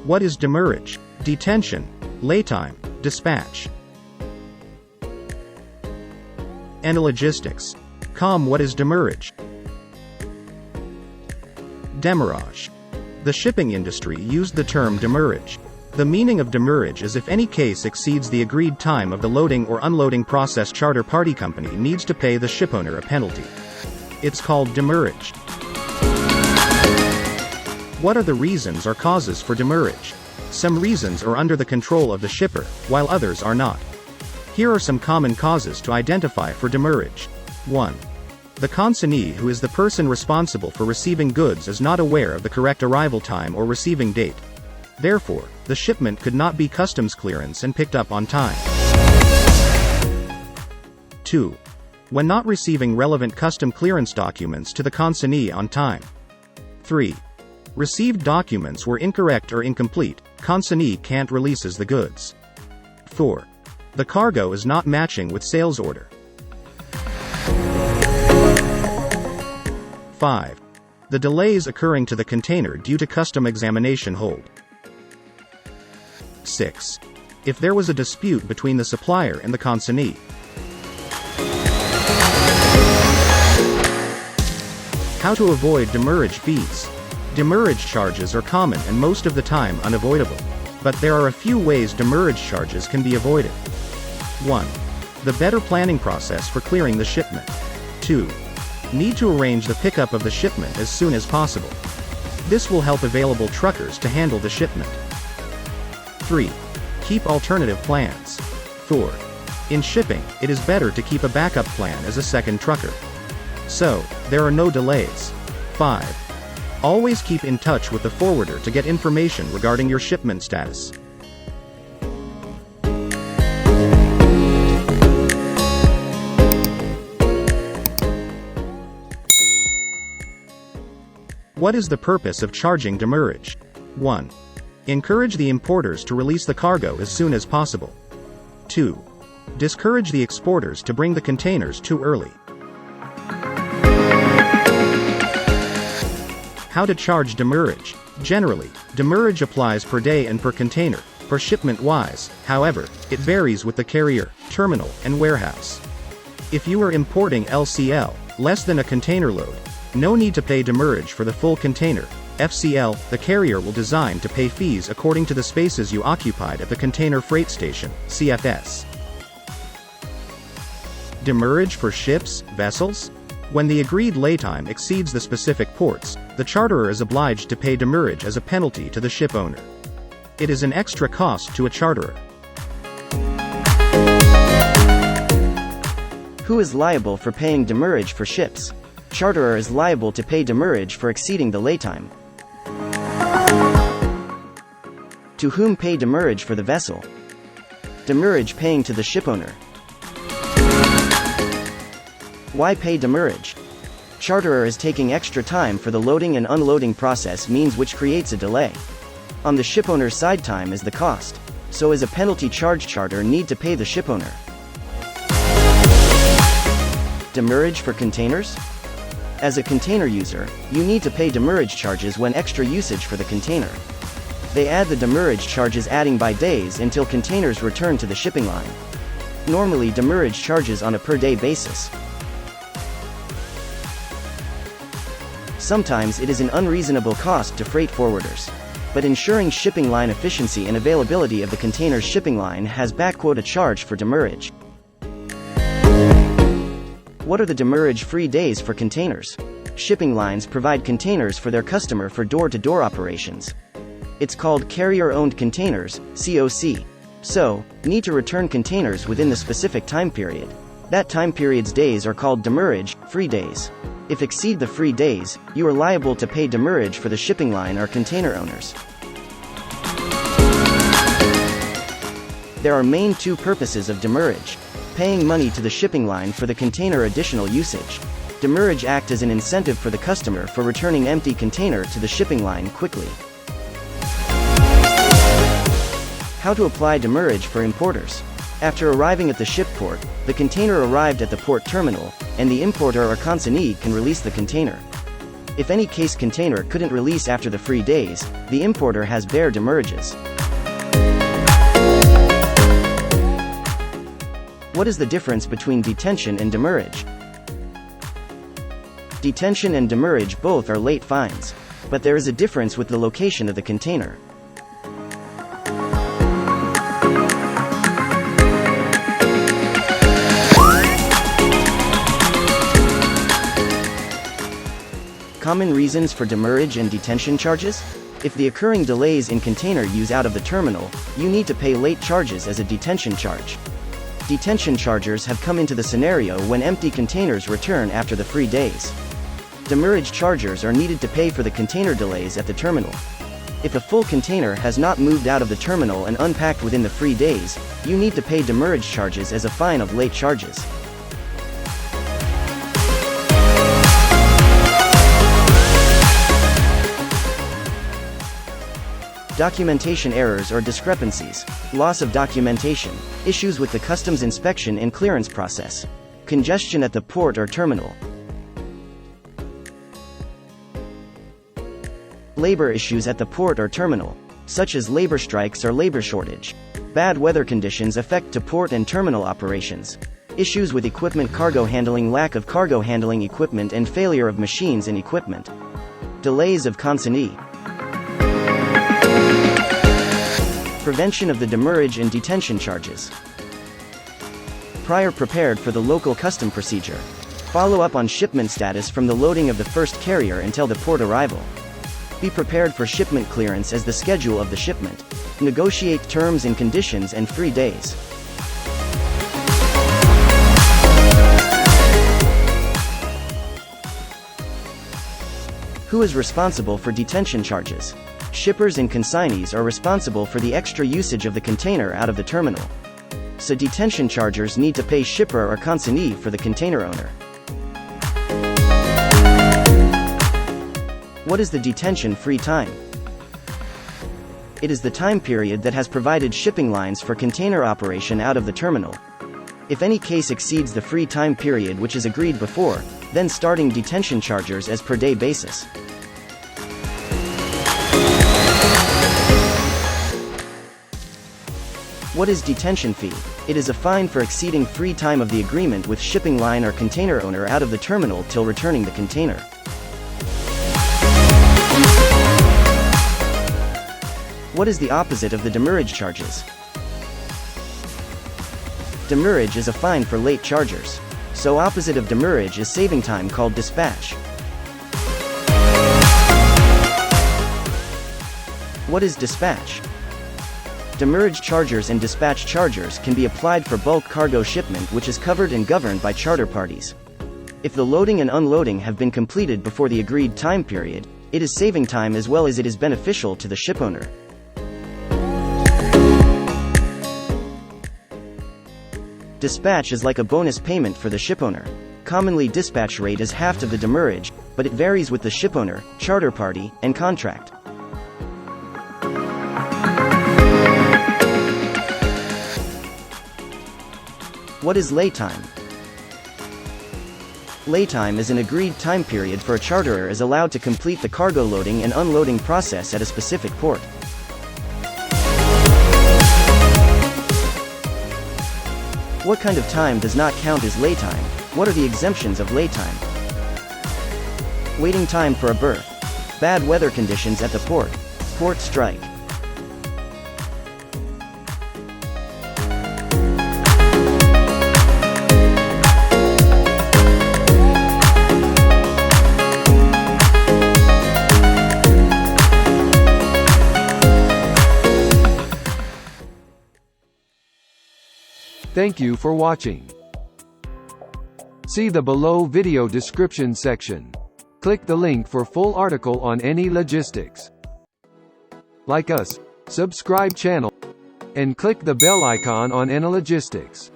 What is demurrage, detention, laytime, dispatch? And logistics. What is demurrage? Demurrage. The shipping industry used the term demurrage. The meaning of demurrage is if any case exceeds the agreed time of the loading or unloading process, charter party company needs to pay the shipowner a penalty. It's called demurrage. What are the reasons or causes for demurrage? Some reasons are under the control of the shipper, while others are not. Here are some common causes to identify for demurrage. 1. The consignee, who is the person responsible for receiving goods, is not aware of the correct arrival time or receiving date. Therefore, the shipment could not be customs clearance and picked up on time. 2. When not receiving relevant custom clearance documents to the consignee on time. 3. Received documents were incorrect or incomplete, consignee can't releases the goods. 4. The cargo is not matching with sales order. 5. The delays occurring to the container due to custom examination hold. 6. If there was a dispute between the supplier and the consignee. How to avoid demurrage fees. Demurrage charges are common and most of the time unavoidable. But there are a few ways demurrage charges can be avoided. 1. The better planning process for clearing the shipment. 2. Need to arrange the pickup of the shipment as soon as possible. This will help available truckers to handle the shipment. 3. Keep alternative plans. 4. In shipping, it is better to keep a backup plan as a second trucker. So, there are no delays. 5. Always keep in touch with the forwarder to get information regarding your shipment status. What is the purpose of charging demurrage? 1. Encourage the importers to release the cargo as soon as possible. 2. Discourage the exporters to bring the containers too early. How to charge demurrage. Generally, demurrage applies per day and per container, per shipment wise. However, it varies with the carrier, terminal, and warehouse. If you are importing LCL, less than a container load, no need to pay demurrage for the full container. FCL, the carrier will design to pay fees according to the spaces you occupied at the container freight station, CFS. Demurrage for ships, vessels? When the agreed laytime exceeds the specific ports, the charterer is obliged to pay demurrage as a penalty to the ship owner. It is an extra cost to a charterer. Who is liable for paying demurrage for ships? Charterer is liable to pay demurrage for exceeding the laytime. To whom pay demurrage for the vessel? Demurrage paying to the shipowner. Why pay demurrage? Charterer is taking extra time for the loading and unloading process means which creates a delay. On the shipowner's side, time is the cost, so as a penalty charge, charter need to pay the shipowner. Demurrage for containers? As a container user, you need to pay demurrage charges when extra usage for the container. They add the demurrage charges adding by days until containers return to the shipping line. Normally demurrage charges on a per day basis. Sometimes it is an unreasonable cost to freight forwarders. But ensuring shipping line efficiency and availability of the container's shipping line has a charge for demurrage. What are the demurrage-free days for containers? Shipping lines provide containers for their customer for door-to-door operations. It's called carrier-owned containers, COC. So, need to return containers within the specific time period. That time period's days are called demurrage-free days. If exceed the free days, you are liable to pay demurrage for the shipping line or container owners. There are main two purposes of demurrage. Paying money to the shipping line for the container additional usage. Demurrage act as an incentive for the customer for returning empty container to the shipping line quickly. How to apply demurrage for importers. After arriving at the ship port, the container arrived at the port terminal, and the importer or consignee can release the container. If any case container couldn't release after the free days, the importer has bare demurrages. What is the difference between detention and demurrage? Detention and demurrage both are late fines. But there is a difference with the location of the container. Common reasons for demurrage and detention charges? If the occurring delays in container use out of the terminal, you need to pay late charges as a detention charge. Detention charges have come into the scenario when empty containers return after the free days. Demurrage charges are needed to pay for the container delays at the terminal. If a full container has not moved out of the terminal and unpacked within the free days, you need to pay demurrage charges as a fine of late charges. Documentation errors or discrepancies, loss of documentation, issues with the customs inspection and clearance process, congestion at the port or terminal, labor issues at the port or terminal, such as labor strikes or labor shortage. Bad weather conditions affect to port and terminal operations. Issues with equipment cargo handling, lack of cargo handling equipment and failure of machines and equipment. Delays of consignee. Prevention of the demurrage and detention charges. Prior prepared for the local custom procedure. Follow up on shipment status from the loading of the first carrier until the port arrival. Be prepared for shipment clearance as the schedule of the shipment. Negotiate terms and conditions and free days. Who is responsible for detention charges? Shippers and consignees are responsible for the extra usage of the container out of the terminal. So detention chargers need to pay shipper or consignee for the container owner. What is the detention-free time? It is the time period that has provided shipping lines for container operation out of the terminal. If any case exceeds the free time period which is agreed before, then starting detention charges as per day basis. What is detention fee? It is a fine for exceeding free time of the agreement with shipping line or container owner out of the terminal till returning the container. What is the opposite of the demurrage charges? Demurrage is a fine for late chargers. So opposite of demurrage is saving time called dispatch. What is dispatch? Demurrage chargers and dispatch chargers can be applied for bulk cargo shipment which is covered and governed by charter parties. If the loading and unloading have been completed before the agreed time period, it is saving time as well as it is beneficial to the shipowner. Dispatch is like a bonus payment for the shipowner. Commonly dispatch rate is half of the demurrage, but it varies with the shipowner, charter party, and contract. What is laytime? Laytime is an agreed time period for a charterer is allowed to complete the cargo loading and unloading process at a specific port. What kind of time does not count as laytime? What are the exemptions of laytime? Waiting time for a berth. Bad weather conditions at the port. Port strike. Thank you for watching. See the below video description section. Click the link for full article on any logistics. Like us, subscribe channel, and click the bell icon on any logistics.